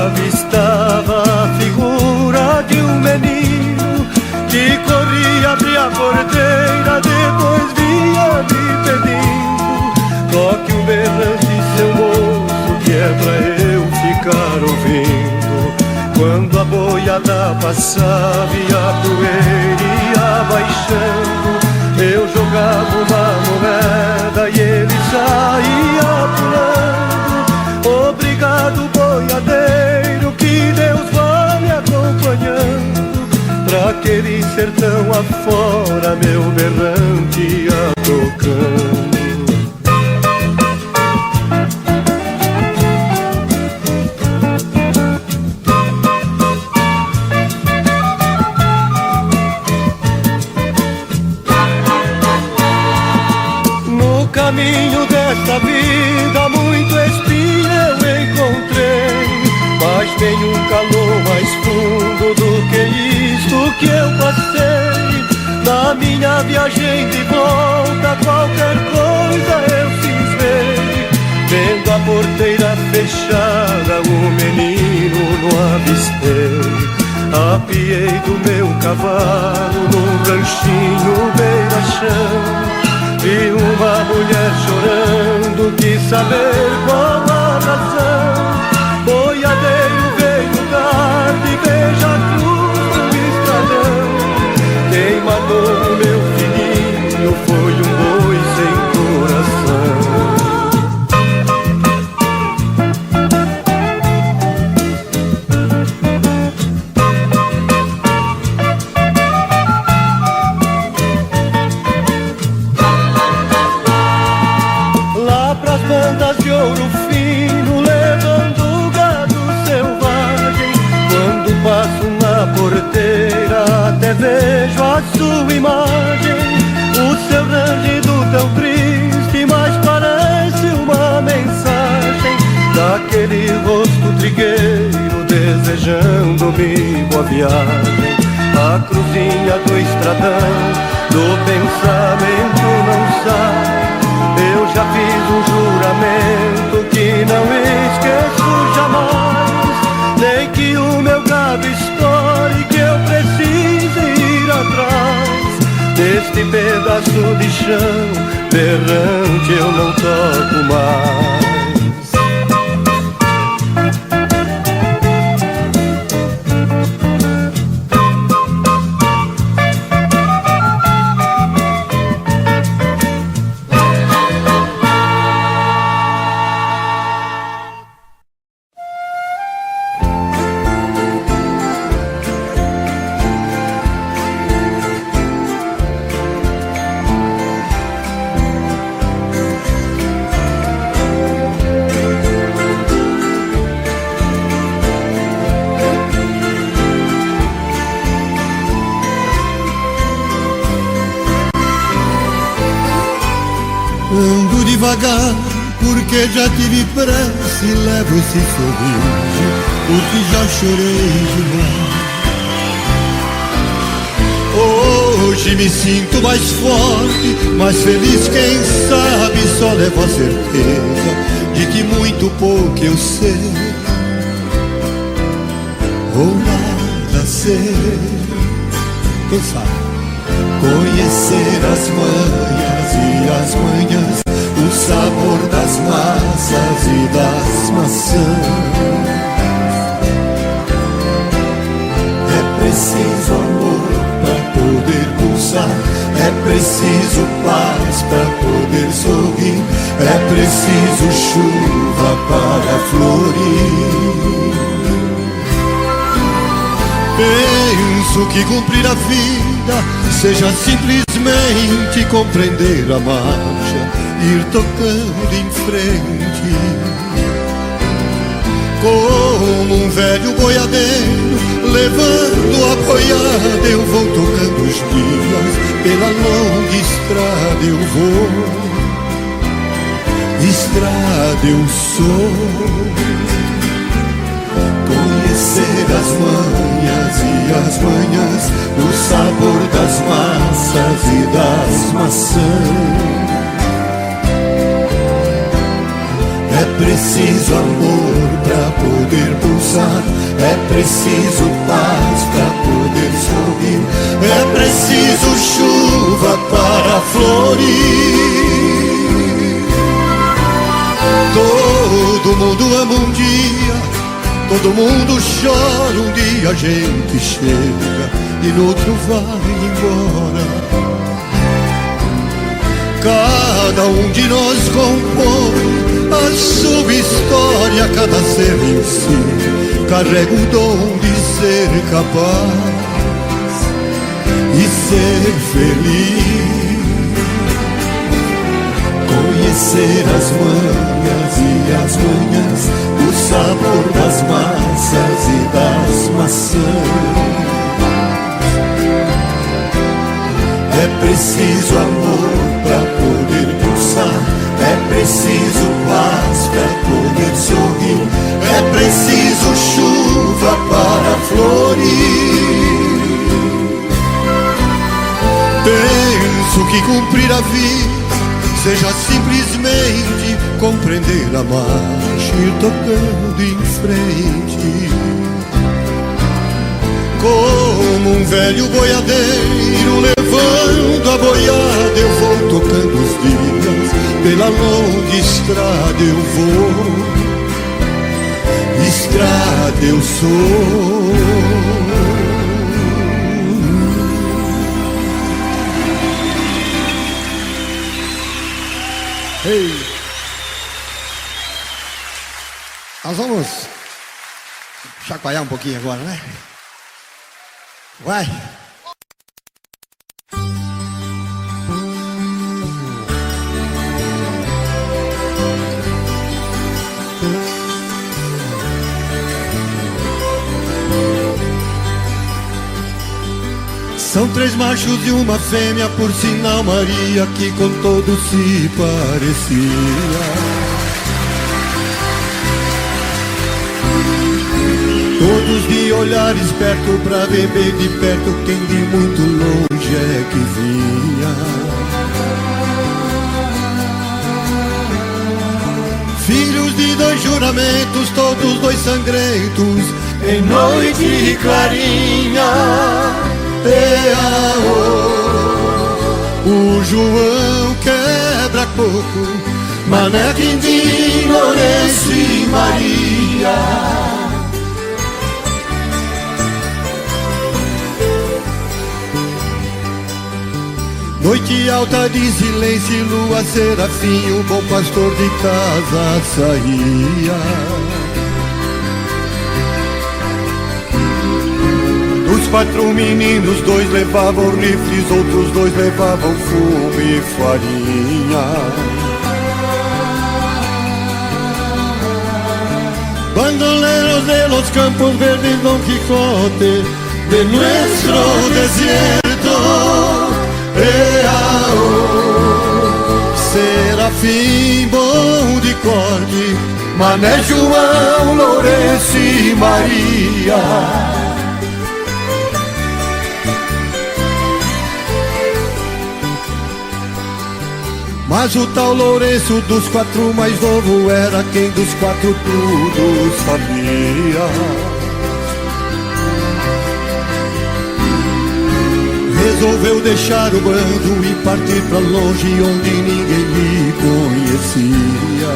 avistava a figura de um menino que corria, abria a porteira, depois vinha me pedindo: toque um berrante, seu moço, que é pra eu ficar ouvindo. Quando a boiada passava e a poeira ia baixando, eu jogava uma moeda e ele saía pulando. Obrigado, boiadeiro, que Deus vá me acompanhando. Pra aquele sertão afora, meu berrante ia tocando. No caminho desta vida, muito espinho eu encontrei, mas tem um calor mais fundo do que isto que eu passei. Na minha viagem de volta, qualquer coisa eu cismei. Vendo a porteira fechada, o menino não avistei. Apiei do meu cavalo num ranchinho beira-chão. Vi uma mulher chorando, quis saber qual a razão. Boiadeiro veio tarde, veja a cruz do estradão. Quem matou o meu filhinho foi um boi sem coração. Lá pras bandas de ouro fino, levando gado selvagem, quando passo na porteira até vejo a sua imagem. O seu rangido tão triste, mas parece uma mensagem daquele rosto trigueiro desejando-me boa viagem. A cruzinha do estradão do pensamento não sai. Eu já fiz um juramento que não esqueço jamais. Nem que o meu gado estoure, que eu precise ir atrás deste pedaço de chão berrante, eu não toco mais. Ando devagar porque já tive pressa e levo esse sorriso porque já chorei demais. Hoje me sinto mais forte, mais feliz, quem sabe só levo a certeza de que muito pouco eu sei ou nada sei. Quem sabe conhecer as manhas e as manhãs, o sabor das massas e das maçãs. É preciso amor para poder pulsar, é preciso paz para poder sorrir, é preciso chuva para florir. Penso que cumprir a vida seja simplesmente compreender a marcha, ir tocando em frente. Como um velho boiadeiro, levando a boiada, eu vou tocando os dias, pela longa estrada eu vou, estrada eu sou. Conhecer as manhas e as manhãs, o sabor das massas e das maçãs. É preciso amor pra poder pulsar, é preciso paz pra poder sorrir, é preciso chuva para florir. Todo mundo ama um dia, todo mundo chora um dia, a gente chega e no outro vai embora. Cada um de nós compõe a sua história, cada ser em si carrega o dom de ser capaz e ser feliz. Conhecer as manhas e as manhãs, o sabor das massas e das maçãs. É preciso amor pra poder pulsar, é preciso paz pra poder sorrir, é preciso chuva para florir. Penso que cumprir a vida seja simplesmente compreender a marcha e ir tocando em frente. Como um velho boiadeiro levando a boiada, eu vou tocando os dias, pela longa estrada eu vou, estrada eu sou. Ei. Nós vamos chacoalhar um pouquinho agora, né? Vai! São 3 machos e uma fêmea, por sinal Maria, que com todos se parecia. Todos de olhar esperto pra ver bem de perto quem de muito longe é que vinha. Filhos de 2 juramentos, todos 2 sangrentos, em noite clarinha. O João quebra coco, Mané, Quindim, Lourenço e Maria. Noite alta de silêncio e lua serafim, o bom pastor de casa saía. Dos 4 meninos, 2 levavam rifles, outros 2 levavam fumo e farinha. Bandoleros de los campos verdes, Don Quijote de nuestro desierto. Serafim bom de corte, Mané, João, Lourenço e Maria. Mas o tal Lourenço dos 4 mais novo era quem dos 4 tudo sabia. Resolveu deixar o bando e partir pra longe onde ninguém lhe conhecia.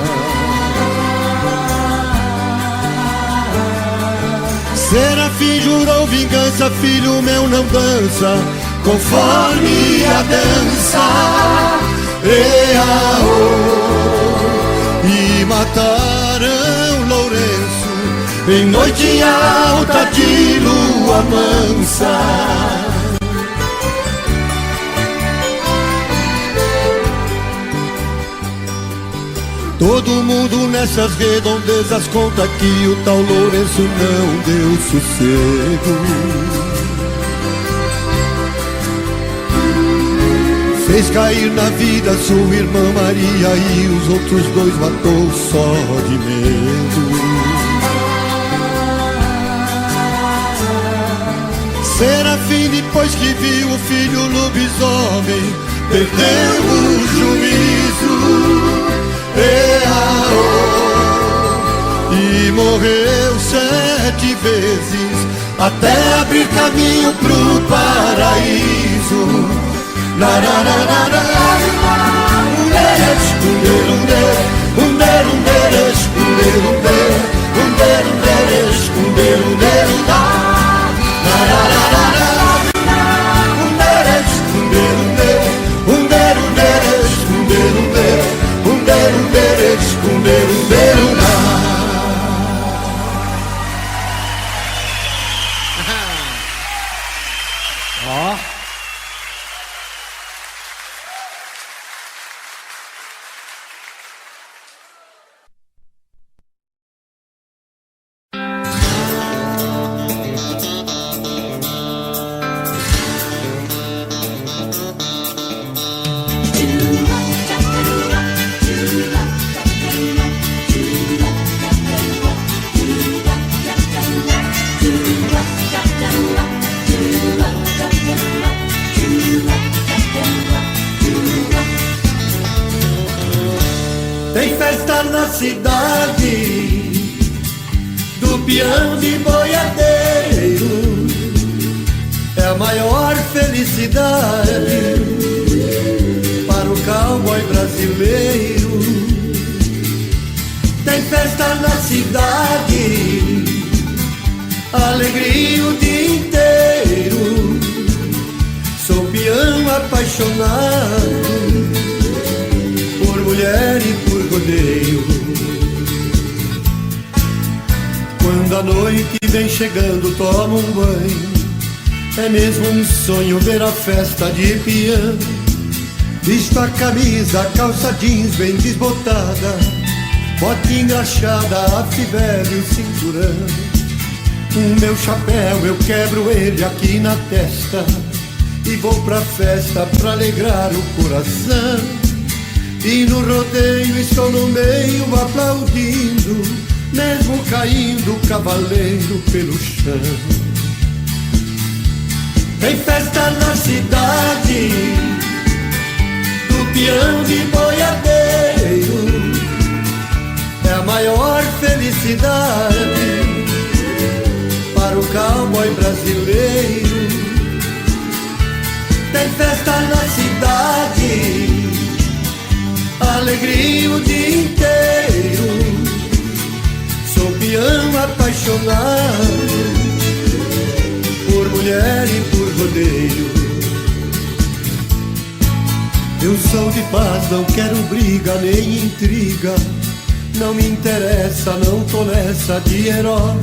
Serafim jurou vingança, filho meu não dança conforme a dança. E mataram Lourenço em noite alta de lua mansa. Todo mundo nessas redondezas conta que o tal Lourenço não deu sossego. Fez cair na vida sua irmã Maria e os outros 2 matou só de medo. Serafim, depois que viu o filho lobisomem, perdeu o juízo. E morreu vezes, até abrir caminho pro paraíso. Ó. Tem festa na cidade do peão de boiadeiro, é a maior felicidade para o cowboy brasileiro. Tem festa na cidade, alegria o dia inteiro. Sou peão apaixonado por mulher e por rodeio. Quando a noite vem chegando, tomo um banho. É mesmo um sonho ver a festa de peão. Visto a camisa, calça jeans bem desbotada, bota engraxada, a fivela e o cinturão. O meu chapéu eu quebro ele aqui na testa e vou pra festa pra alegrar o coração. E no rodeio estou no meio aplaudindo, mesmo caindo o cavaleiro pelo chão. Tem festa na cidade do peão de boiadeiro, é a maior felicidade para o cowboy brasileiro. Tem festa na cidade, alegria o dia inteiro. Sou peão apaixonado por mulher e por rodeio. Eu sou de paz, não quero briga nem intriga. Não me interessa, não tô nessa de herói.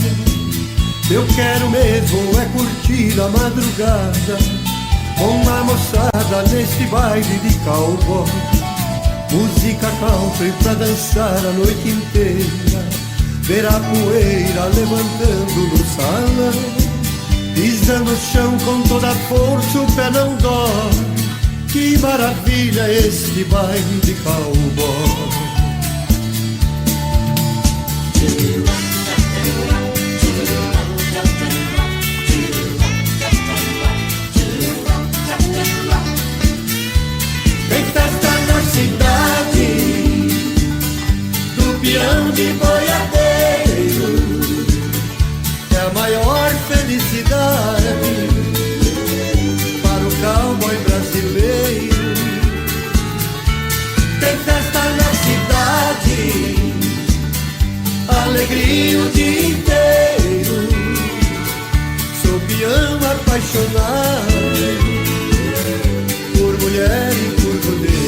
Eu quero mesmo é curtir a madrugada com uma moçada neste baile de cowboy. Música country pra dançar a noite inteira, ver a poeira levantando no salão, pisando o chão com toda a força, o pé não dói. Que maravilha este baile de cowboy. Tem festa na cidade do peão de boiadeiro, é a maior felicidade para o cowboy brasileiro. Tem festa na cidade, alegria o dia inteiro. Sou peão apaixonado por mulher e por rodeio.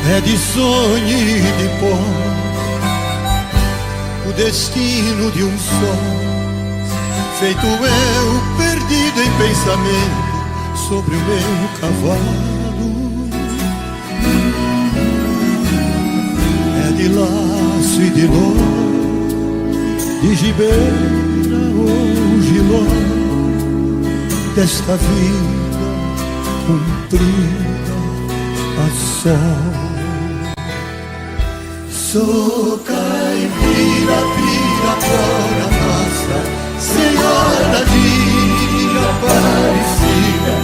É de sonho e de pó o destino de um só, feito eu perdido em pensamento sobre o meu cavalo. É de laço e de nó, de gibeira ou giló, desta vida comprida a sol. Sou caipira, pirapora, Nossa Senhora de Aparecida,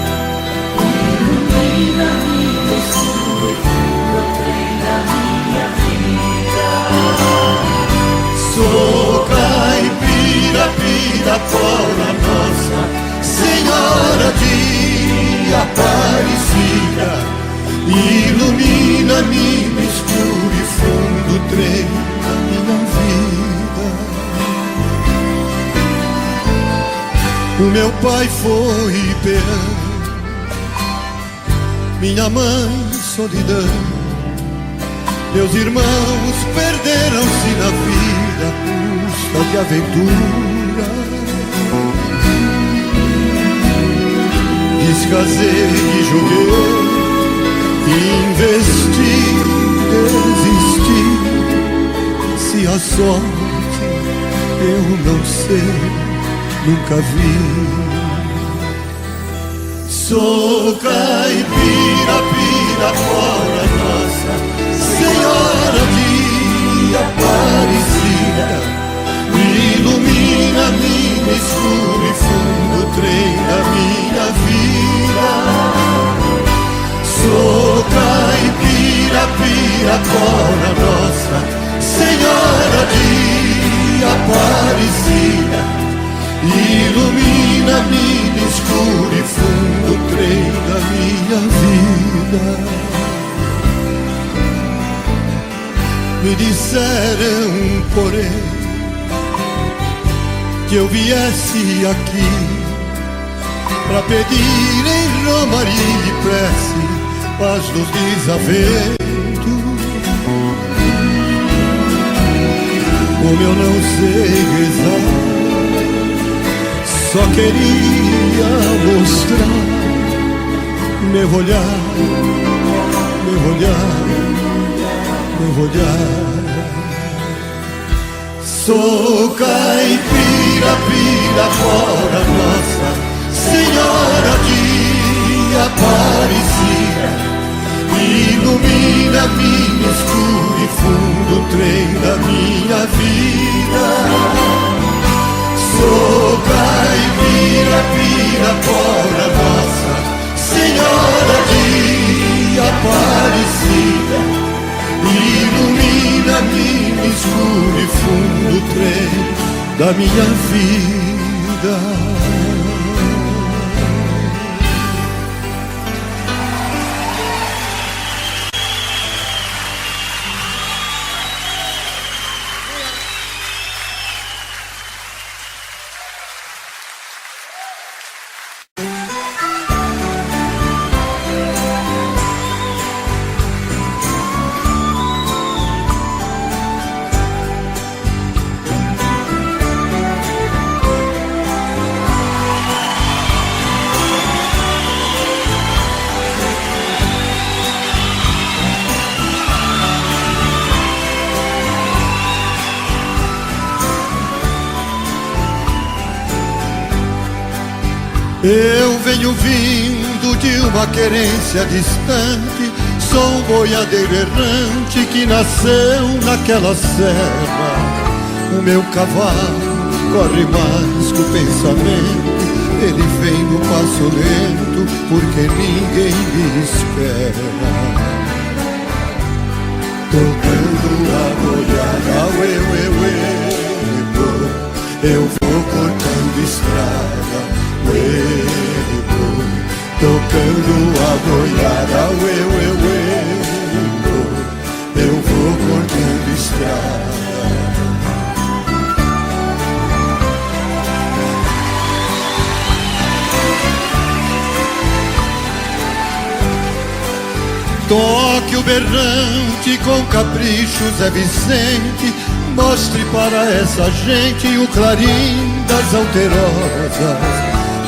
ilumina minha escuridão, treina minha vida. sou caipira, pirapora, Nossa Senhora de Aparecida, ilumina minha escuro e fundo, trem da minha vida. O meu pai foi peão, minha mãe solidão, meus irmãos perderam-se na vida à custa de aventura. Descasei e joguei, investi, desisti. Se a sorte eu não sei, nunca vi. Sou caipira, pirapora, Nossa Senhora de Aparecida, ilumina minha escuro e fundo, trem da minha vida. Sou caipira, pirapora, Nossa Senhora de Aparecida, ilumina minha escuro e fundo, trem da minha vida. Me disseram, porém, que eu viesse aqui pra pedir em romaria e prece paz nos desaventos. Como eu não sei rezar, só queria mostrar meu olhar, meu olhar, meu olhar. Sou caipira, pirapora, Nossa Senhora de Aparecida, ilumina minha escuro e fundo, trem da minha vida. Sou caipira, pirapora, Nossa Senhora de Aparecida, ilumina minha escuro e fundo, trem da minha vida. Eu venho vindo de uma querência distante, sou um boiadeiro errante que nasceu naquela serra. O meu cavalo corre mais que o pensamento, ele vem no passo lento porque ninguém me espera. Tocando a boiada, uê, uê, uê, eu vou cortando estrada, uê, tocando a boiada, uê, uê, uê, eu vou cortando estrada. Toque o berrante com capricho, Zé Vicente, mostre para essa gente o clarim das alterosas.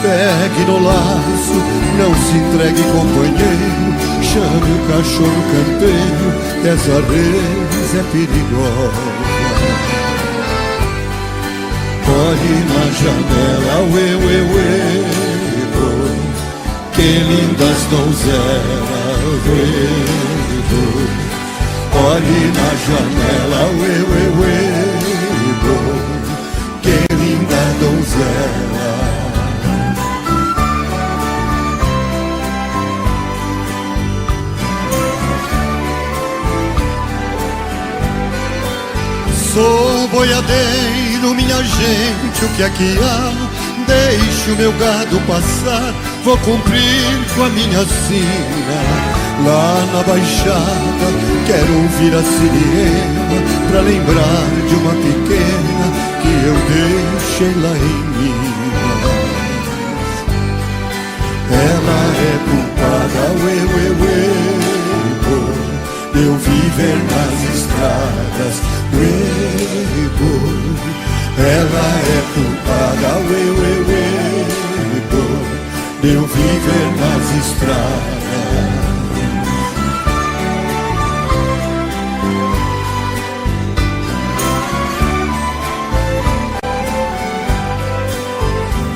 Pegue no laço, não se entregue, companheiro, chame o cachorro campeiro, essa res é perigosa. Olhe na janela, uê, uê, uê, quem Que lindas donzelas, boi, olhe na janela, boi, que linda donzela. Sou boiadeiro, minha gente, o que é que há? Deixe o meu gado passar, vou cumprir com a minha sina. Lá na baixada, quero ouvir a sirena, pra lembrar de uma pequena que eu deixei lá em Minas. Ela é culpada, de eu viver nas estradas, ela é culpada, de eu viver nas estradas.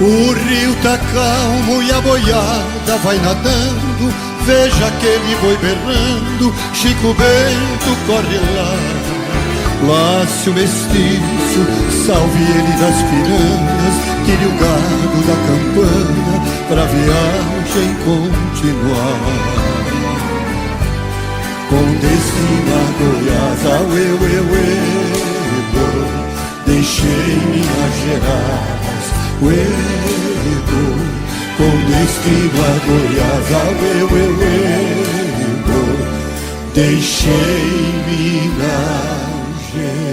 O rio tá calmo e a boiada vai nadando, veja aquele boi berrando, Chico Bento corre lá. Lácio mestiço, salve ele das piranhas, tire o gado da campana, pra viagem continuar. Com destino a Goiás, deixei Minas Gerais, com destino a Goiás, deixei Minas Gerais.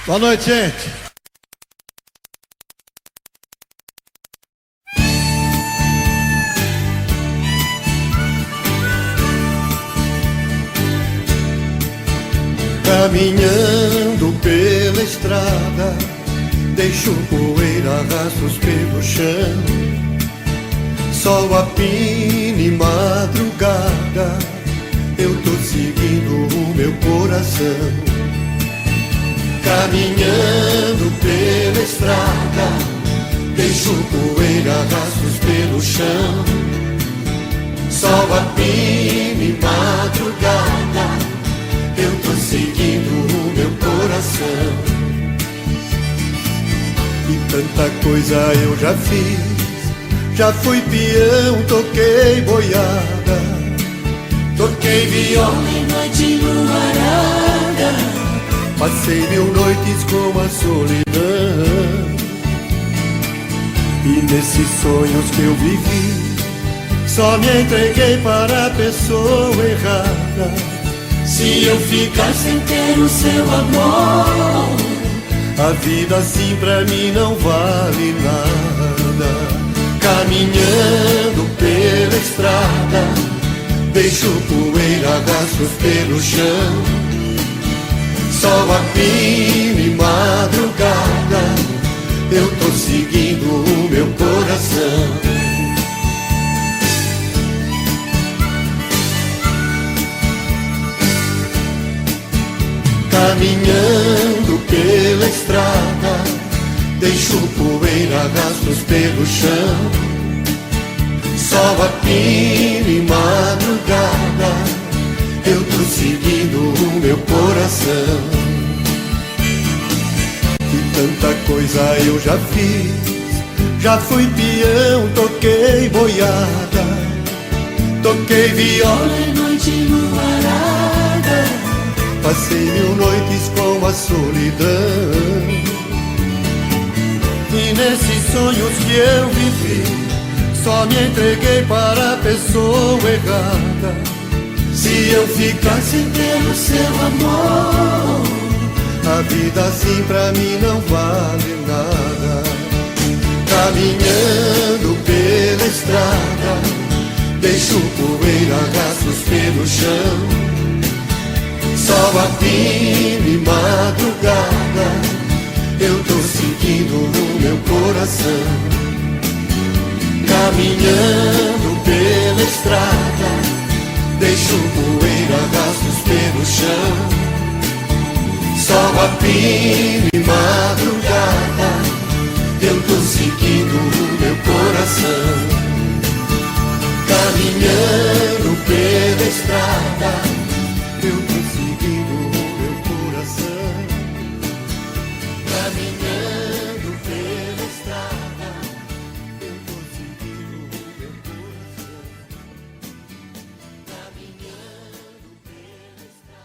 Boa noite, gente. Caminhando pela estrada, deixo poeira, rastros pelo chão. Sol a pina e madrugada, eu tô seguindo o meu coração. Caminhando pela estrada, deixo poeira, rastros pelo chão. Sol a pina e madrugada, eu tô seguindo o meu coração. E tanta coisa eu já fiz, já fui peão, toquei boiada, toquei viola em noite luarada, passei 1000 noites com a solidão. E nesses sonhos que eu vivi, só me entreguei para a pessoa errada. se eu ficar sem ter o seu amor, a vida assim pra mim não vale nada. Caminhando pela estrada, deixo poeira, rastros pelo chão. Sol a pino e madrugada, eu tô seguindo o meu coração. Caminhando pela estrada, deixo poeira, rastros pelo chão. Sol a pino e madrugada, eu tô seguindo o meu coração. E tanta coisa eu já fiz, já fui peão, toquei boiada, toquei viola em noite luarada, passei 1000 noites com a solidão. E nesses sonhos que eu vivi, só me entreguei para a pessoa errada. Se eu ficar sem ter o seu amor, a vida assim pra mim não vale nada. Caminhando pela estrada, deixo poeira, rastros pelo chão. Sol a pino e madrugada, eu tô seguindo o meu coração. Caminhando pela estrada, deixo poeira, rastros pelo chão. Sol a pino e madrugada, eu tô seguindo o meu coração. Caminhando pela estrada, eu tô seguindo o meu coração. Caminhando pela estrada, eu tô seguindo o meu coração. Caminhando pela estrada, eu tô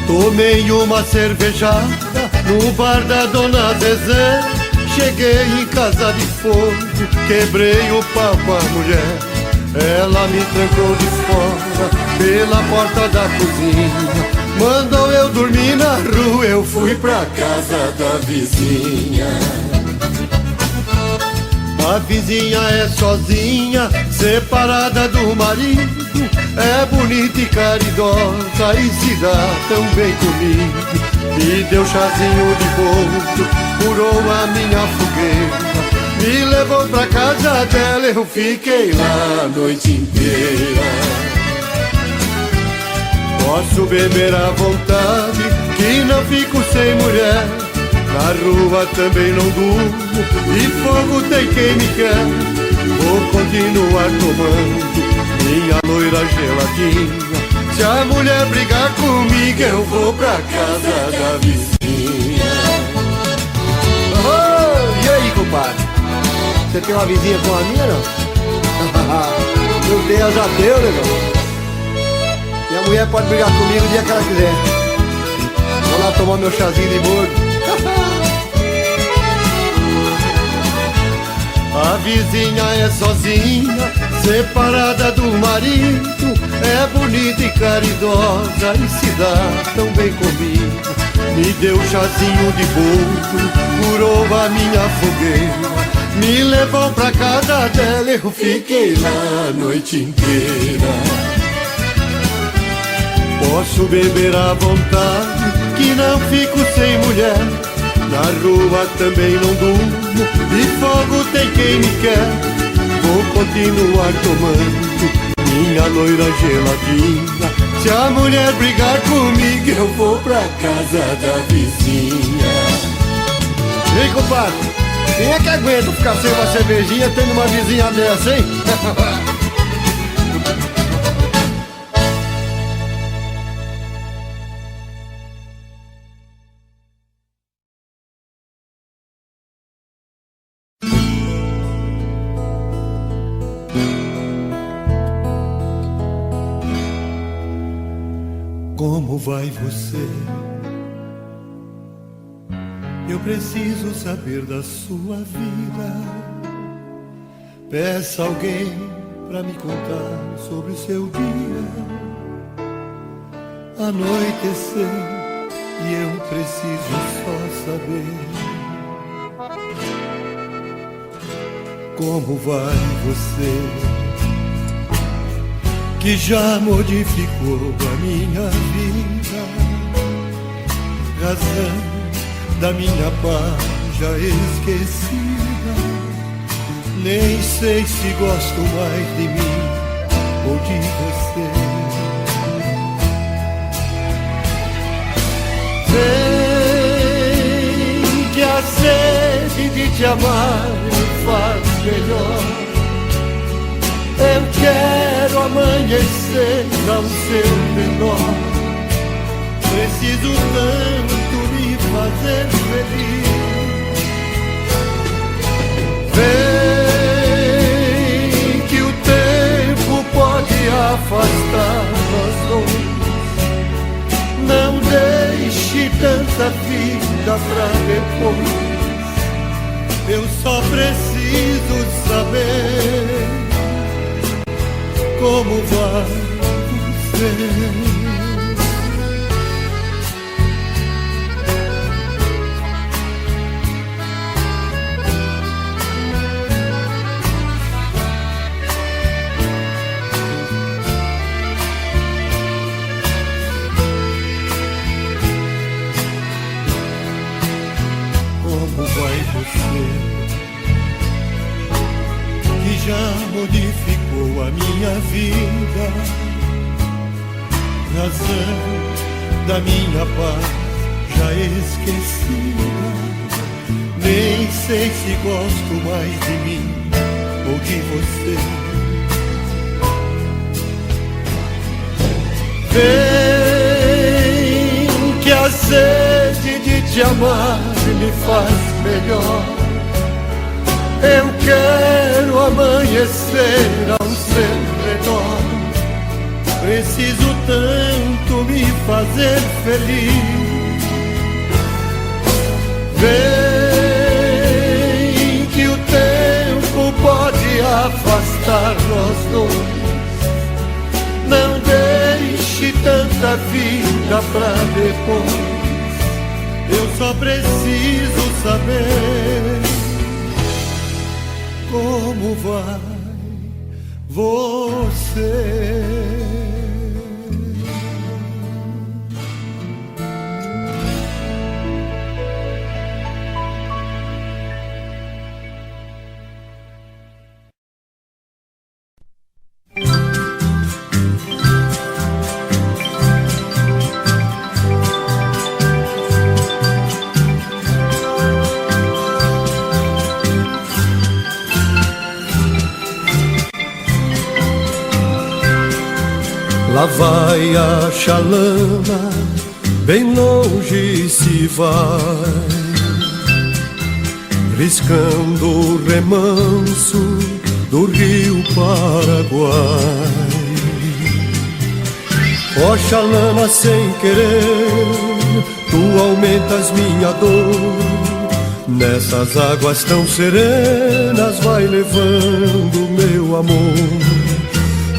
Tomei uma cervejada no bar da Dona Zezé. Cheguei em casa de fogo, quebrei o pau com a mulher. Ela me trancou de fora pela porta da cozinha, mandou eu dormir na rua, eu fui pra casa da vizinha. A vizinha é sozinha, separada do marido, é bonita e caridosa e se dá tão bem comigo. Me deu chazinho de bolso, curou a minha fogueira, me levou pra casa dela, eu fiquei lá a noite inteira. Posso beber à vontade, que não fico sem mulher. Na rua também não durmo, e fogo tem quem me quer. Vou continuar tomando minha loira geladinha. Se a mulher brigar comigo, eu vou pra casa da vizinha. Oh, e aí, compadre? Você tem uma vizinha com a minha, não? Meu Deus, já deu, negão. Minha mulher pode brigar comigo o dia que ela quiser. Vou lá tomar meu chazinho de bordo. A vizinha é sozinha, separada do marido, é bonita e caridosa e se dá tão bem comigo. Me deu chazinho de bolo, curou a minha fogueira, me levou pra casa dela, eu fiquei lá a noite inteira. Posso beber à vontade, que não fico sem mulher. Na rua também não durmo, e fogo tem quem me quer. Vou continuar tomando minha loira geladinha. Se a mulher brigar comigo, eu vou pra casa da vizinha. E aí, compadre? Quem é que aguenta ficar sem uma cervejinha tendo uma vizinha dessa, hein? Como vai você? Eu preciso saber da sua vida. Peça alguém pra me contar sobre o seu dia. Anoitecer e eu preciso só saber. Como vai você? Que já modificou a minha vida, razão da minha paz já esquecida. Nem sei se gosto mais de mim ou de você. Vem que a sede de te amar me faz melhor. Eu quero amanhecer ao seu redor. Preciso tanto me fazer feliz. Vem que o tempo pode afastar nós dois. Não deixe tanta vida pra depois. Eu só preciso saber como vai você. a minha vida, razão da minha paz já esquecida. Nem sei se gosto mais de mim ou de você. Vem que a sede de te amar me faz melhor. Eu quero amanhecer ao seu redor. Preciso tanto me fazer feliz. Vem que o tempo pode afastar nós dois. Não deixe tanta vida pra depois. Eu só preciso saber como vai você. Lá vai a chalana, bem longe se vai, riscando o remanso do rio Paraguai. Ó chalana, sem querer, tu aumentas minha dor. Nessas águas tão serenas vai levando meu amor.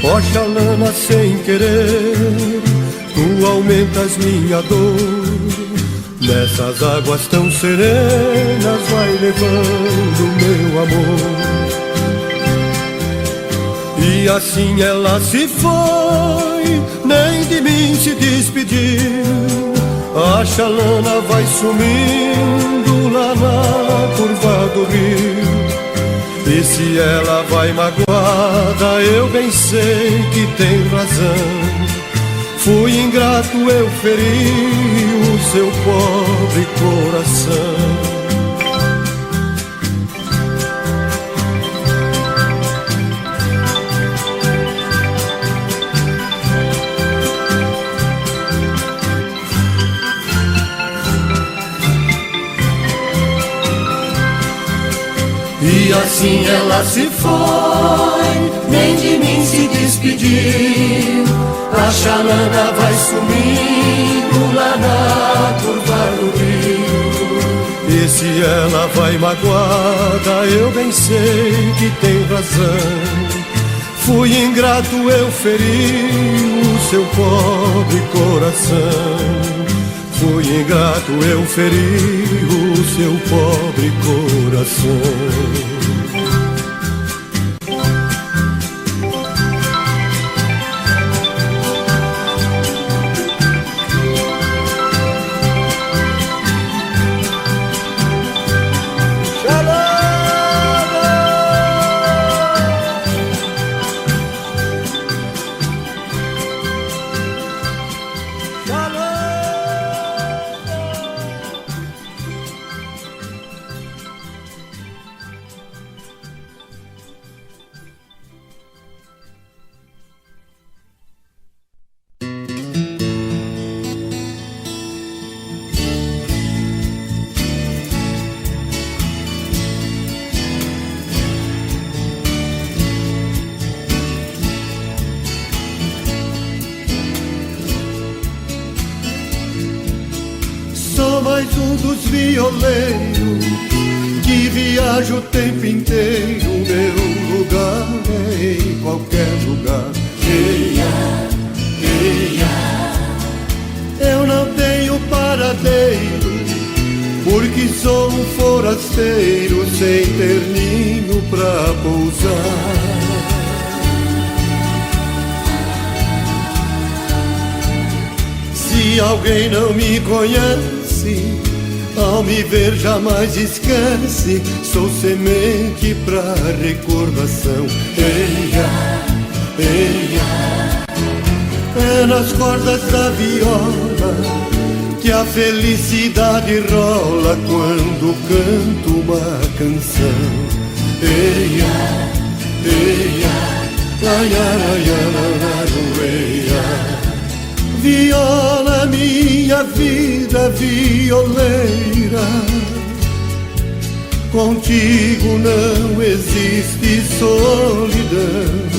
Ó chalana, sem querer, tu aumentas minha dor. Nessas águas tão serenas vai levando meu amor. E assim ela se foi, nem de mim se despediu. A chalana vai sumindo lá na curva do rio. E se ela vai magoada, eu bem sei que tem razão. Fui ingrato, eu feri o seu pobre coração. E assim ela se foi, nem de mim se despediu. A chalana vai sumindo lá na curva do rio. E se ela vai magoada, eu bem sei que tem razão. Fui ingrato, eu feri o seu pobre coração. Fui ingrato, eu feri o seu pobre coração. Mais um dos violeiros que viaja o tempo inteiro. Meu lugar é em qualquer lugar. Eia, eia. Eu não tenho paradeiro, porque sou um forasteiro sem ter ninho pra pousar. Se alguém não me conhece, ao me ver jamais esquece. Sou semente pra recordação. Eia, É nas cordas da viola que a felicidade rola quando canto uma canção. Eia, eia, laia, laia, laia, viola, minha vida violeira, contigo não existe solidão.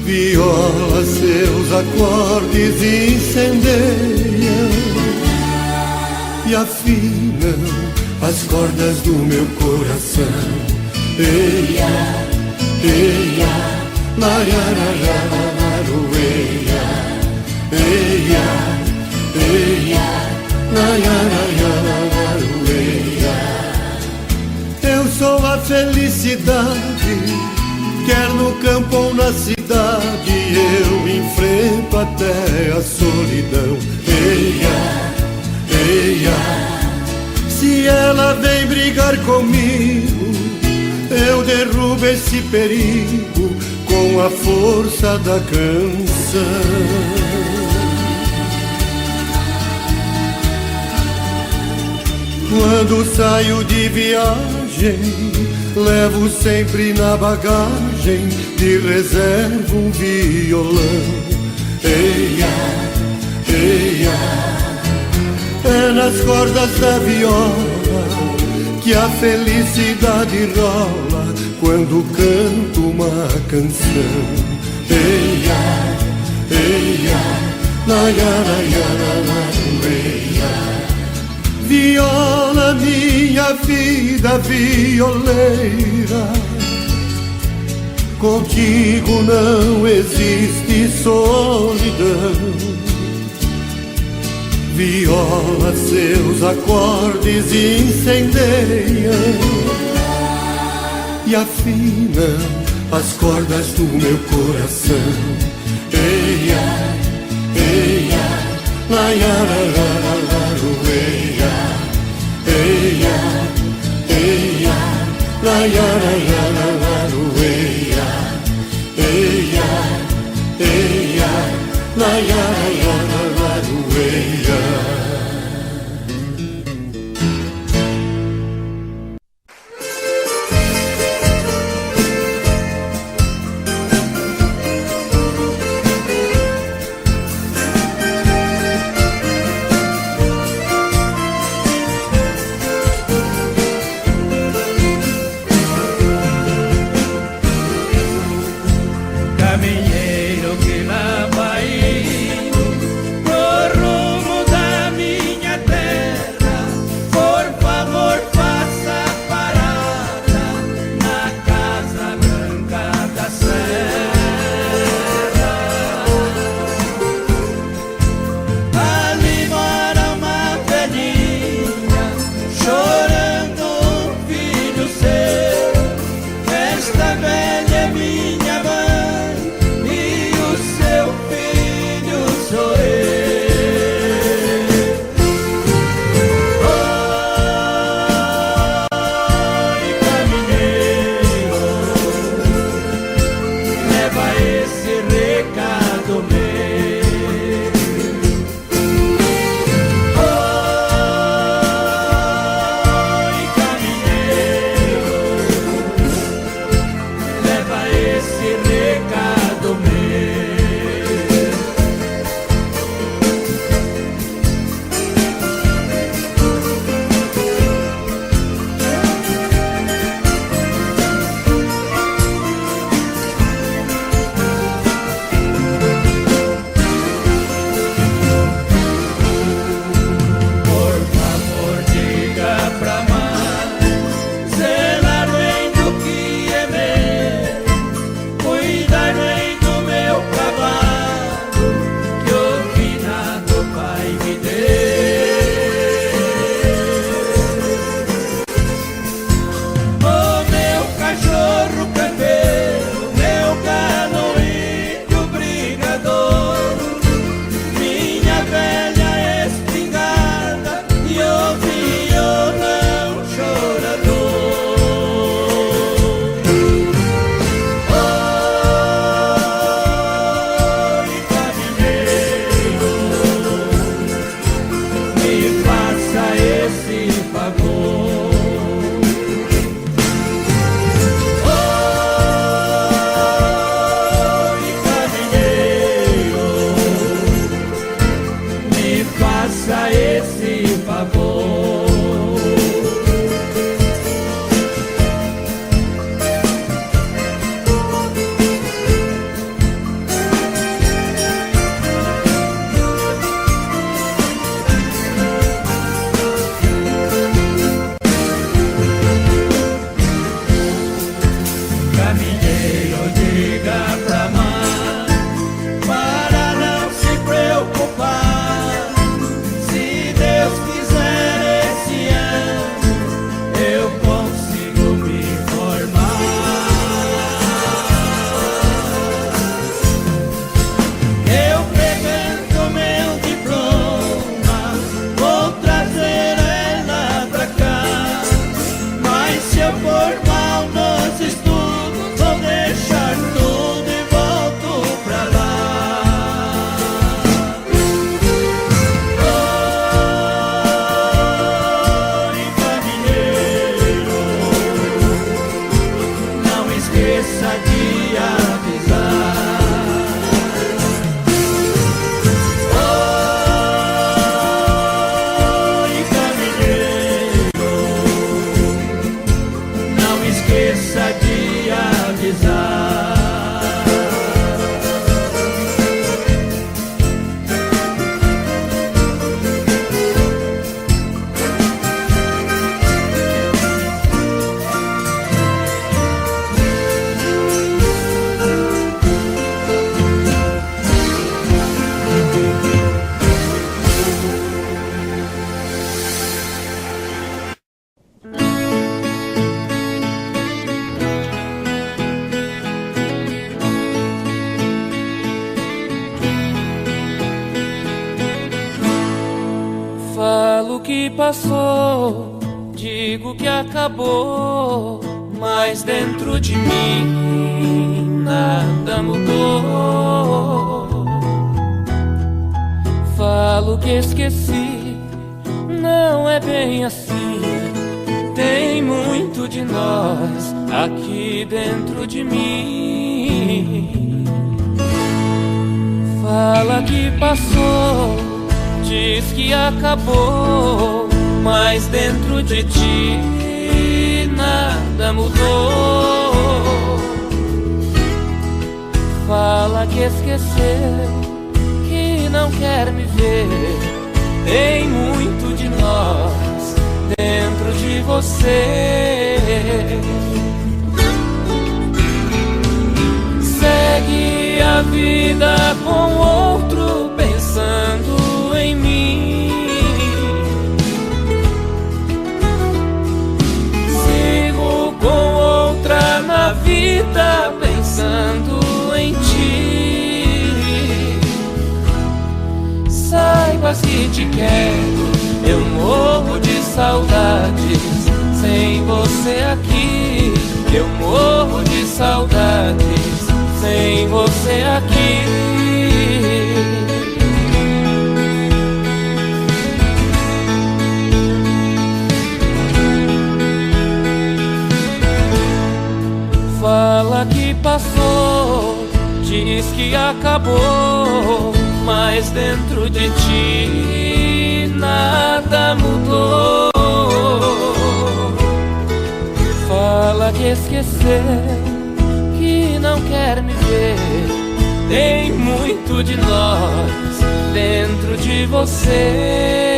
Viola, seus acordes incendeiam e afinam as cordas do meu coração. Eia, eia, laia, laia, laia, eia, eia, laia, laia, laia. Eu sou a felicidade, quer no campo ou na cidade, eu enfrento até a solidão. Eia, eia, se ela vem brigar comigo, eu derrubo esse perigo com a força da canção. Quando saio de viagem, levo sempre na bagagem de reserva um violão. Eia, eia, é nas cordas da viola que a felicidade rola quando canto uma canção. Eia, eia, laia, laia, laia, viola, minha vida violeira, contigo não existe solidão. Viola, seus acordes incendeiam e afinam as cordas do meu coração. Eia, eia, laia, laia, laia, eia, eia, laia, laia, laia, eia, eia, laia, laia, laia. Caminheiro que lá vai indo pro rumo da minha terra, por favor faça parada na Casa Branca da Serra. Ali mora uma velhinha chorando um filho seu. Esta velha é minha mãe, de avisar. Oi, caminheiro, não esqueça de avisar. Falo que passou, digo que acabou, mas dentro de mim nada mudou. Falo que esqueci, não é bem assim. Tem muito de nós aqui dentro de mim. Fala que passou, diz que acabou, mas dentro de ti nada mudou. Fala que esqueceu, que não quer me ver. Tem muito de nós dentro de você. Segue a vida com outro pensando em mim. Sigo com outra na vida pensando em ti. Saibas que te quero, eu morro de saudades sem você aqui. Eu morro de saudades sem você aqui. Fala que passou, diz que acabou, mas dentro de ti nada mudou. Fala que esqueceu, que não quer me ver. Tem muito de nós dentro de você.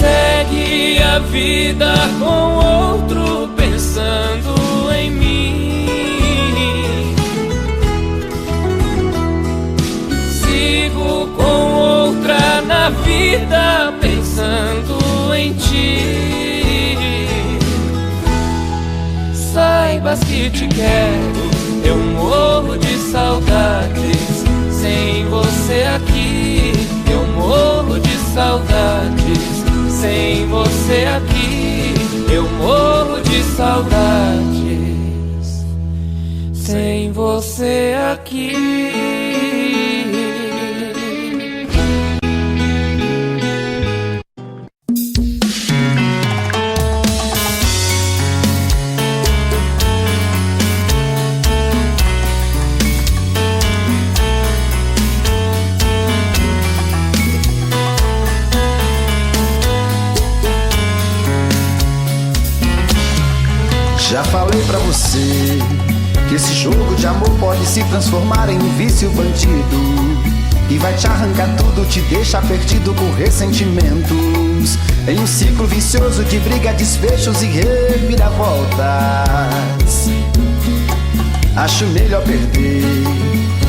Segue a vida com outro pensando em mim. Sigo com outra na vida pensando em ti. Saibas que te quero, eu morro de saudades sem você aqui. Eu morro de saudades sem você aqui. Eu morro de saudades sem você aqui. Já falei pra você que esse jogo de amor pode se transformar em um vício bandido, e vai te arrancar tudo, te deixar perdido com ressentimentos, em um ciclo vicioso de briga, desfechos e reviravoltas. Acho melhor perder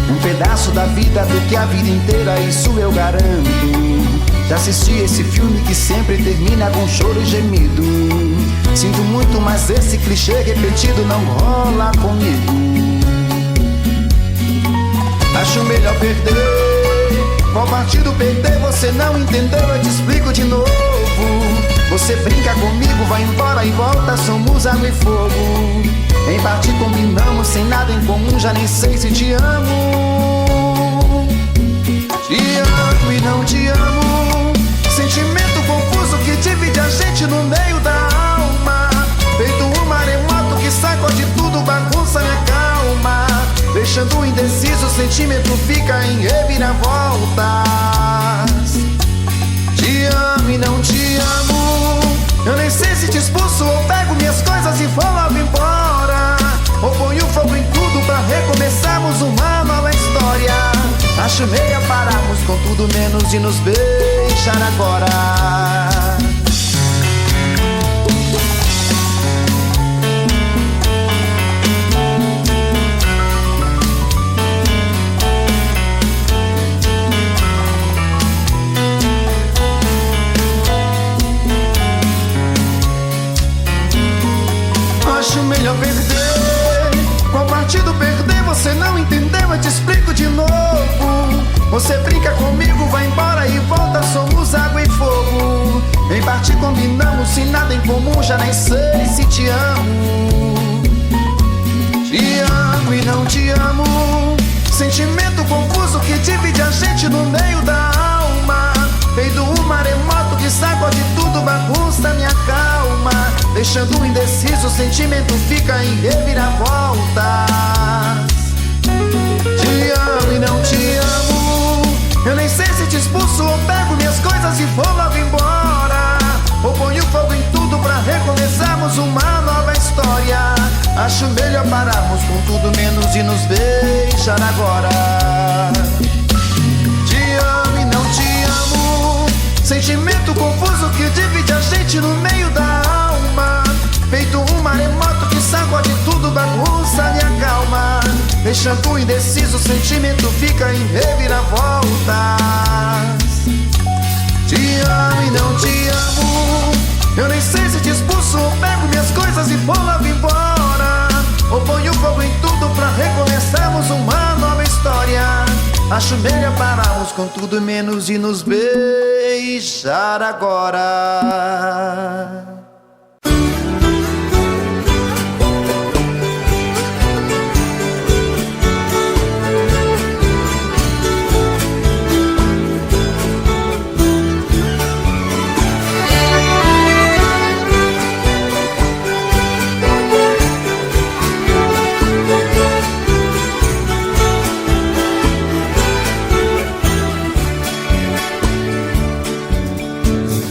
um pedaço da vida do que a vida inteira, isso eu garanto. Já assisti esse filme que sempre termina com choro e gemido. Sinto muito, mas esse clichê repetido não rola comigo. Acho melhor perder. Qual partido perder? Você não entendeu, eu te explico de novo. Você brinca comigo, vai embora e volta, somos água e fogo. Em parte combinamos, sem nada em comum, já nem sei se te amo. Te amo e não te amo. Sentimento confuso que divide a gente no meio da alma, feito uma sentimento fica em reviravoltas. Te amo e não te amo. Eu nem sei se te expulso ou pego minhas coisas e vou logo embora, ou ponho fogo em tudo pra recomeçarmos uma nova história. Acho meio pararmos com tudo menos de nos beijar agora. Acho melhor perder. Qual partido perder? Você não entendeu, eu te explico de novo. Você brinca comigo, vai embora e volta, somos água e fogo. Em parte combinamos, se nada em comum, já nem sei se te amo. Te amo e não te amo. Sentimento confuso que divide a gente no meio da alma. Feito um maremoto que sacode tudo, bagunça minha calma. Deixando indeciso, o sentimento fica em reviravoltas. Te amo e não te amo. Eu nem sei se te expulso ou pego minhas coisas e vou logo embora, ou ponho fogo em tudo pra recomeçarmos uma nova história. Acho melhor pararmos com tudo menos de nos beijar agora. Te amo e não te amo. Sentimento confuso que divide a gente no meio da alma. Feito um maremoto que sacode tudo, bagunça minha calma. Deixando indeciso, o sentimento fica em reviravoltas. Te amo e não te amo. Eu nem sei se te expulso ou pego minhas coisas e vou logo embora, ou ponho fogo em tudo pra recomeçarmos uma nova história. Acho melhor pararmos com tudo menos de nos beijar agora.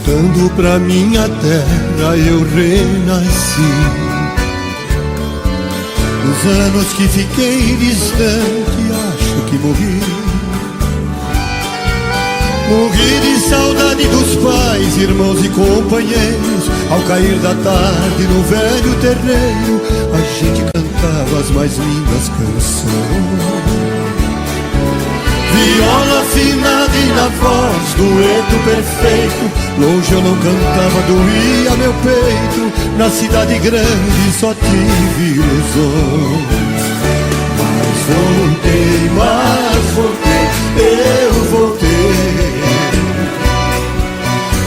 Voltando pra minha terra eu renasci. Nos anos que fiquei distante, acho que morri. Morri de saudade dos pais, irmãos e companheiros. Ao cair da tarde no velho terreiro, a gente cantava as mais lindas canções. Viola afinada e na voz, dueto perfeito. Longe eu não cantava, doía meu peito. Na cidade grande só tive ilusões. Mas voltei, eu voltei.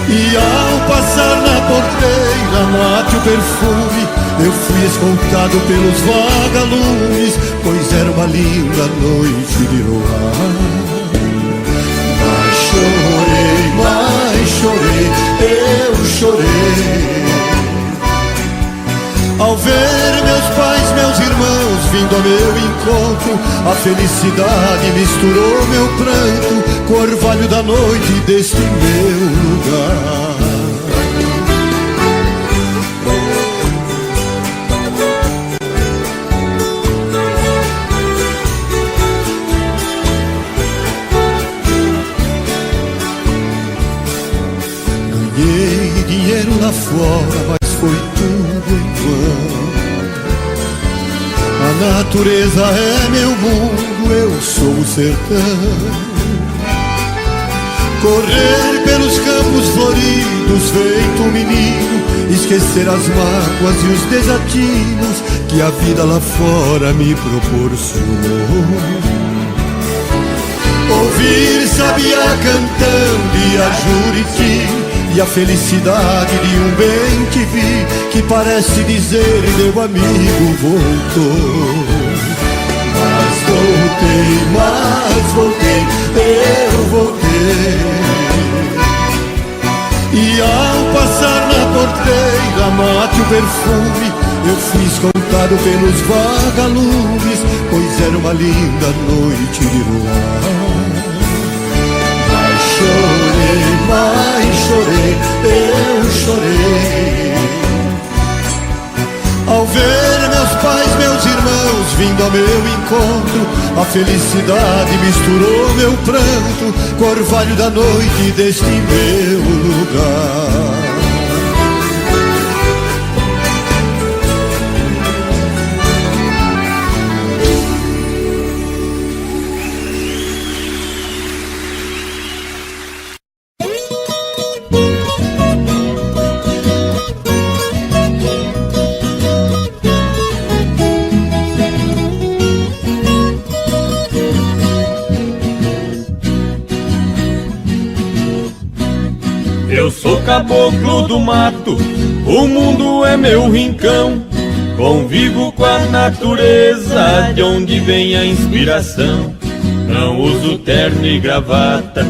E ao passar na porteira, mate o perfume, eu fui escoltado pelos vagalumes, pois era uma linda noite de luar. Mas chorei, eu chorei. Ao ver meus pais, meus irmãos vindo ao meu encontro, a felicidade misturou meu pranto com o orvalho da noite deste meu lugar. Ganhei dinheiro lá fora, mas foi tudo em vão. A natureza é meu mundo, eu sou o sertão. Correr pelos campos floridos feito um menino, esquecer as mágoas e os desatinos que a vida lá fora me proporcionou. Ouvir sabiá cantando e a Juriti, e a felicidade de um bem que vi, que parece dizer meu amigo voltou. Mas voltei, eu voltei. E ao passar na porteira, mate o perfume, eu fui escoltado pelos vagalumes, pois era uma linda noite de luar. Mas chorei, eu chorei ao ver meus pais, meus irmãos vindo ao meu encontro. A felicidade misturou meu pranto com o orvalho da noite deste meu lugar. Eu sou caboclo do mato, o mundo é meu rincão. Convivo com a natureza, de onde vem a inspiração. Não uso terno e gravata,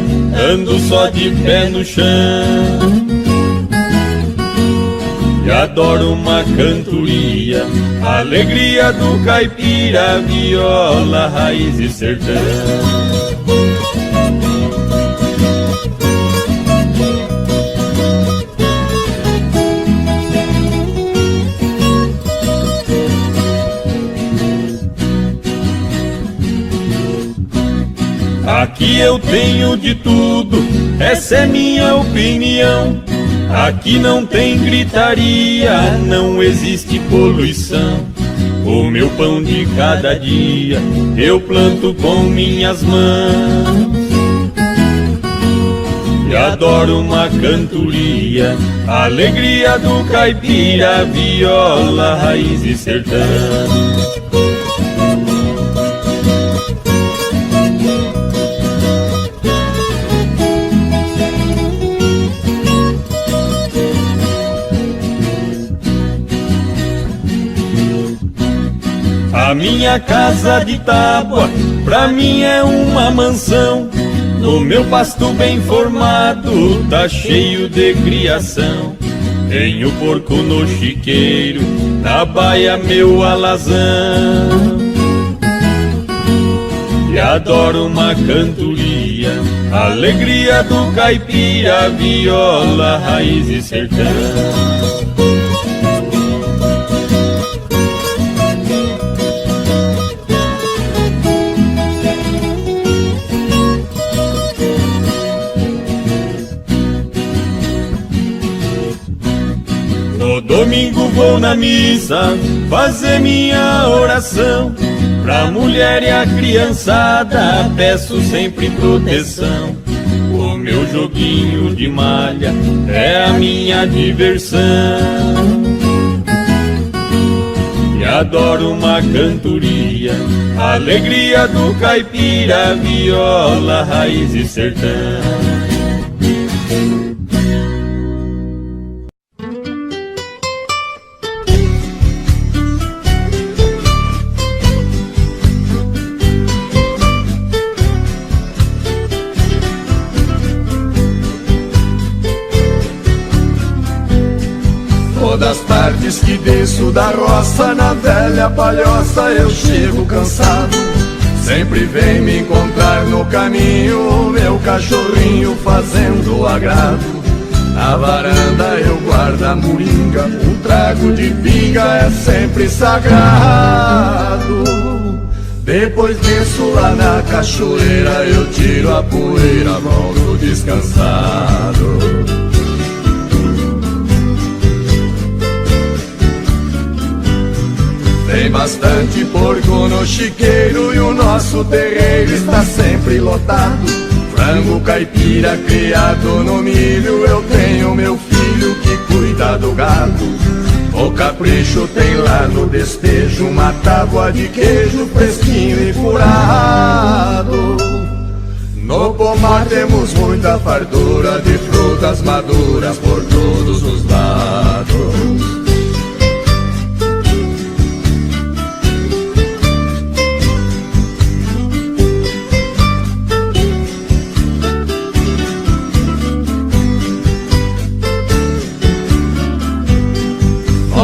ando só de pé no chão. E adoro uma cantoria, a alegria do caipira, viola, raiz e sertão. Aqui eu tenho de tudo, essa é minha opinião. Aqui não tem gritaria, não existe poluição. O meu pão de cada dia eu planto com minhas mãos. E adoro uma cantoria, a alegria do caipira, viola, raiz e sertão. A minha casa de tábua, pra mim é uma mansão. No meu pasto bem formado, tá cheio de criação. Tenho porco no chiqueiro, na baia meu alazão. E adoro uma cantoria, a alegria do caipira, viola, raiz e sertão. Domingo vou na missa fazer minha oração. Pra mulher e a criançada peço sempre proteção. O meu joguinho de malha é a minha diversão. E adoro uma cantoria, a alegria do caipira, viola, raiz e sertão. Das tardes que desço da roça, na velha palhoça eu chego cansado. Sempre vem me encontrar no caminho, meu cachorrinho fazendo agrado. Na varanda eu guardo a moringa, um trago de pinga é sempre sagrado. Depois desço lá na cachoeira, eu tiro a poeira, volto descansado. Tem bastante porco no chiqueiro e o nosso terreiro está sempre lotado. Frango caipira criado no milho, eu tenho meu filho que cuida do gado. O capricho tem lá no destejo uma tábua de queijo fresquinho e furado. No pomar temos muita fartura de frutas maduras por todos os lados.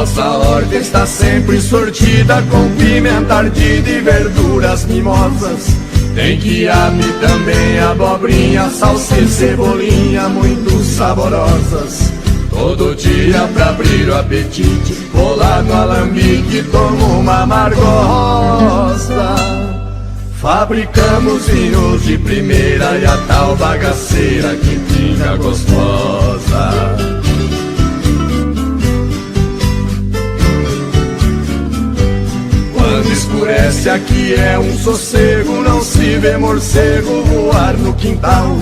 Nossa horta horta está sempre sortida com pimenta ardida e verduras mimosas. Tem quiabo e também abobrinha, salsicha e cebolinha muito saborosas. Todo dia pra abrir o apetite, vou lá no alambique e tomo uma amargosa. Fabricamos vinhos de primeira e a tal bagaceira que fica gostosa. Quando escurece aqui é um sossego, não se vê morcego voar no quintal.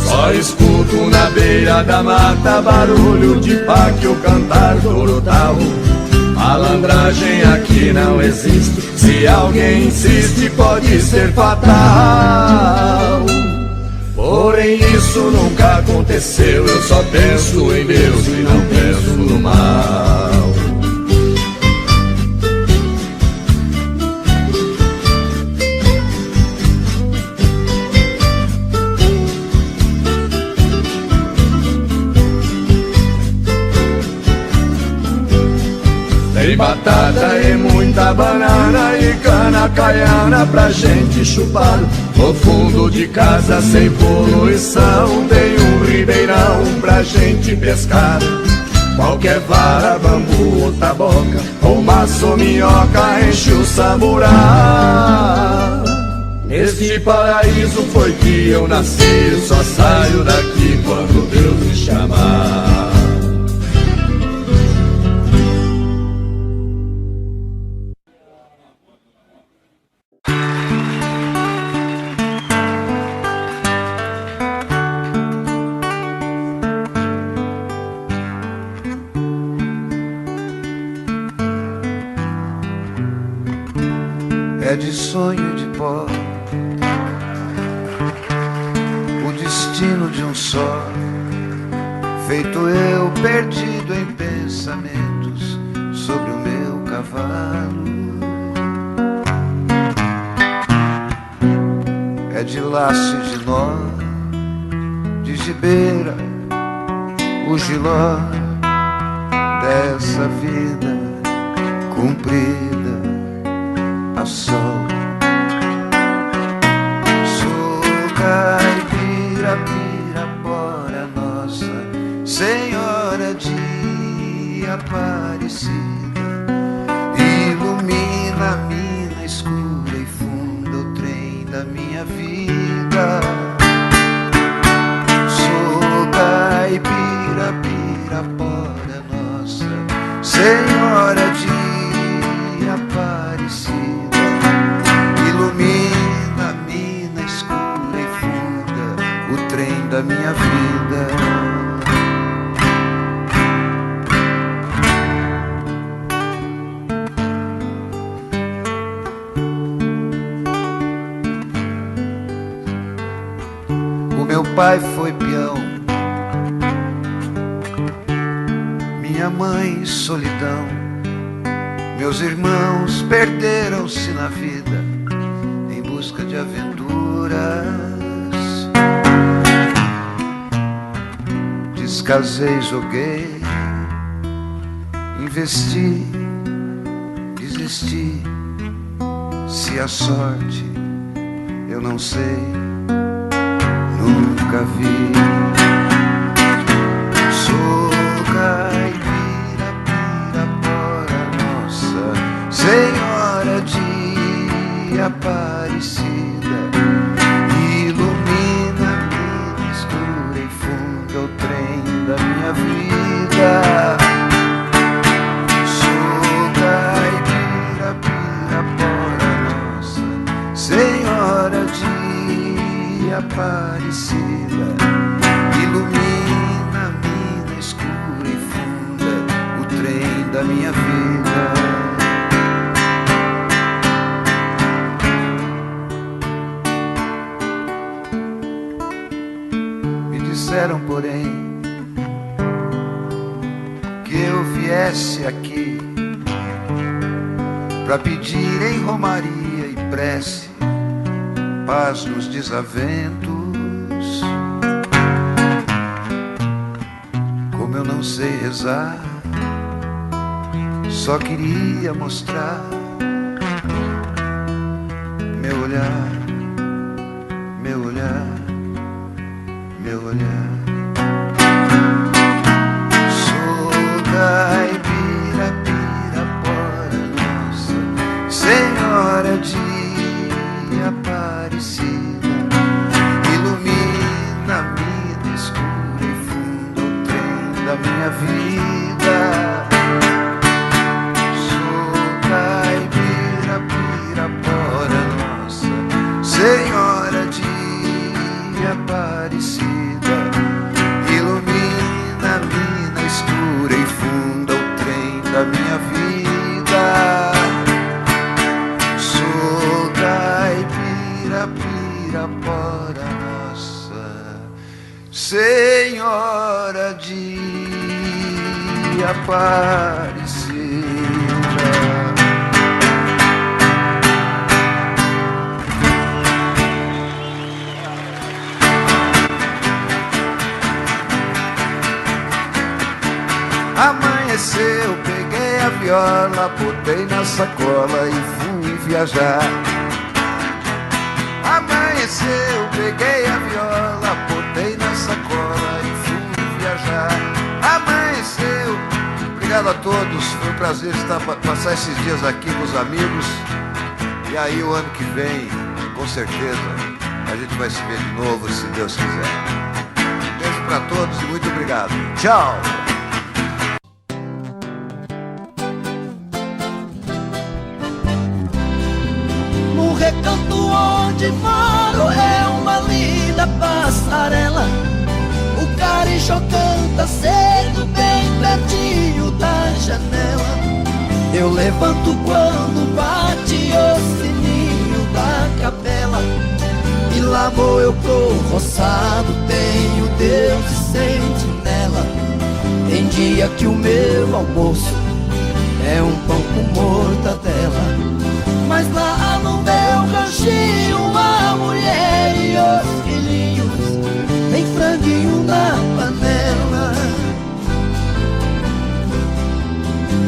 Só escuto na beira da mata barulho de páquio cantar do urutau. Malandragem aqui não existe, se alguém insiste pode ser fatal. Porém isso nunca aconteceu, eu só penso em Deus e não penso no mal. Tem batata e muita banana e cana caiana pra gente chupar. No fundo de casa sem poluição tem um ribeirão pra gente pescar. Qualquer vara, bambu ou taboca, ou maço ou minhoca enche o samburá. Neste paraíso foi que eu nasci, só saio daqui quando Deus me chamar. É de sonho de pó o destino de um só, feito eu perdido em pensamentos sobre o meu cavalo. É de laço e de nó, de gibeira, o giló dessa vida cumprida a sol. Sou caipira, pirapora nossa Senhora de Aparecida, ilumina a mina escura e funda o trem da minha vida. Sou caipira, pirapora nossa Senhora de Aparecida, ilumina a mina escura e funda o trem da minha vida. O meu pai foi peão, minha mãe solidão. Meus irmãos perderam-se na vida em busca de aventuras. Descasei, joguei, investi, desisti. Se a sorte eu não sei, nunca vi. Sou caipira, pirapora nossa Senhora de Aparecida, ilumina a mina escura e funda o trem da minha vida. Sou caipira, pirapora nossa Senhora de Aparecida, ilumina a mina escura e funda o trem da minha vida. Disseram, porém, que eu viesse aqui pra pedir em romaria e prece paz nos desaventos. Como eu não sei rezar, só queria mostrar meu olhar, meu olhar, meu olhar. Sou caipira, Pirapora, nossa Senhora de Aparecida, ilumina a vida escura e funda o trem da minha vida. Sou caipira, Pirapora, nossa Senhora de Aparecida, ilumina a mina escura e funda o trem da minha vida. Sou caipira, Pirapora, nossa Senhora de Aparecida. Amanheceu, peguei a viola, botei na sacola e fui viajar. Amanheceu, peguei a viola, botei na sacola e fui viajar. Amanheceu. Obrigado a todos, foi um prazer passar esses dias aqui com os amigos. E aí o ano que vem, com certeza, a gente vai se ver de novo, se Deus quiser. Um beijo pra todos e muito obrigado. Tchau! No recanto onde moro é uma linda passarela. O carijó canta cedo bem pertinho da janela. Eu levanto quando bate o sininho da capela. E lá vou eu pro roçado, tenho Deus de sentinela. Tem dia que o meu almoço é um pão com mortadela. Mas lá no meu ranchinho a mulher e os filhinhos tem franguinho na panela.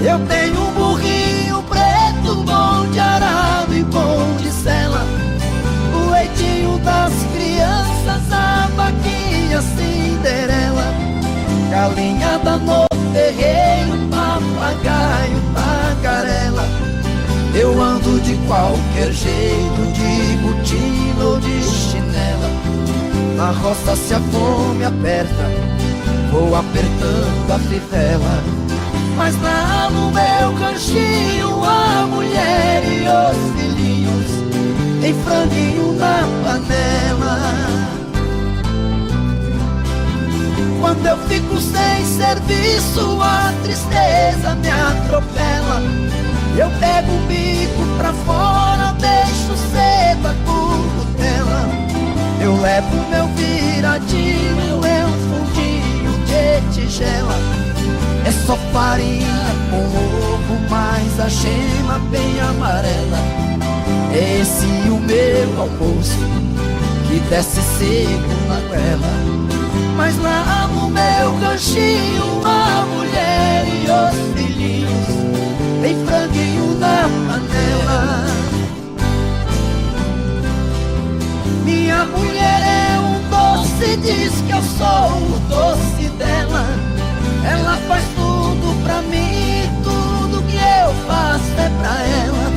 Eu tenho um burrinho preto, bom de arado e bom de sela. O leitinho das crianças, a vaquinha Cinderela. Galinhada no terreiro, papagaio, tagarela. Eu ando de qualquer jeito, de botina ou de chinela. Na roça se a fome aperta, vou apertando a fivela. Mas lá no meu ranchinho a mulher e os filhinhos tem franguinho na panela. Quando eu fico sem serviço, a tristeza me atropela. Eu pego o bico pra fora, deixo cedo a currutela. Eu levo meu viradinho, é um fundinho de tigela. É só farinha com ovo, mas a gema bem amarela. É esse o meu almoço, que desce seco na goela. Mas lá no meu ranchinho, a mulher e os filhinhos tem franguinho na panela. Minha mulher é um doce, diz que eu sou o doce dela. Ela faz tudo pra mim, tudo que eu faço é pra ela.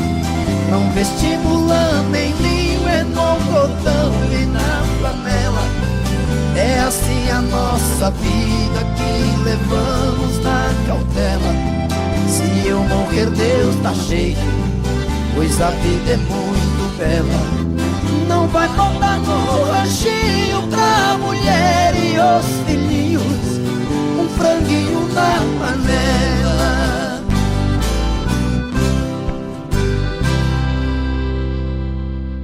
Não vestibulando em linho, é no cordão e na flanela. É assim a nossa vida que levamos na cautela. Se eu morrer, Deus dá jeito, pois a vida é muito bela. Não vai faltar no ranchinho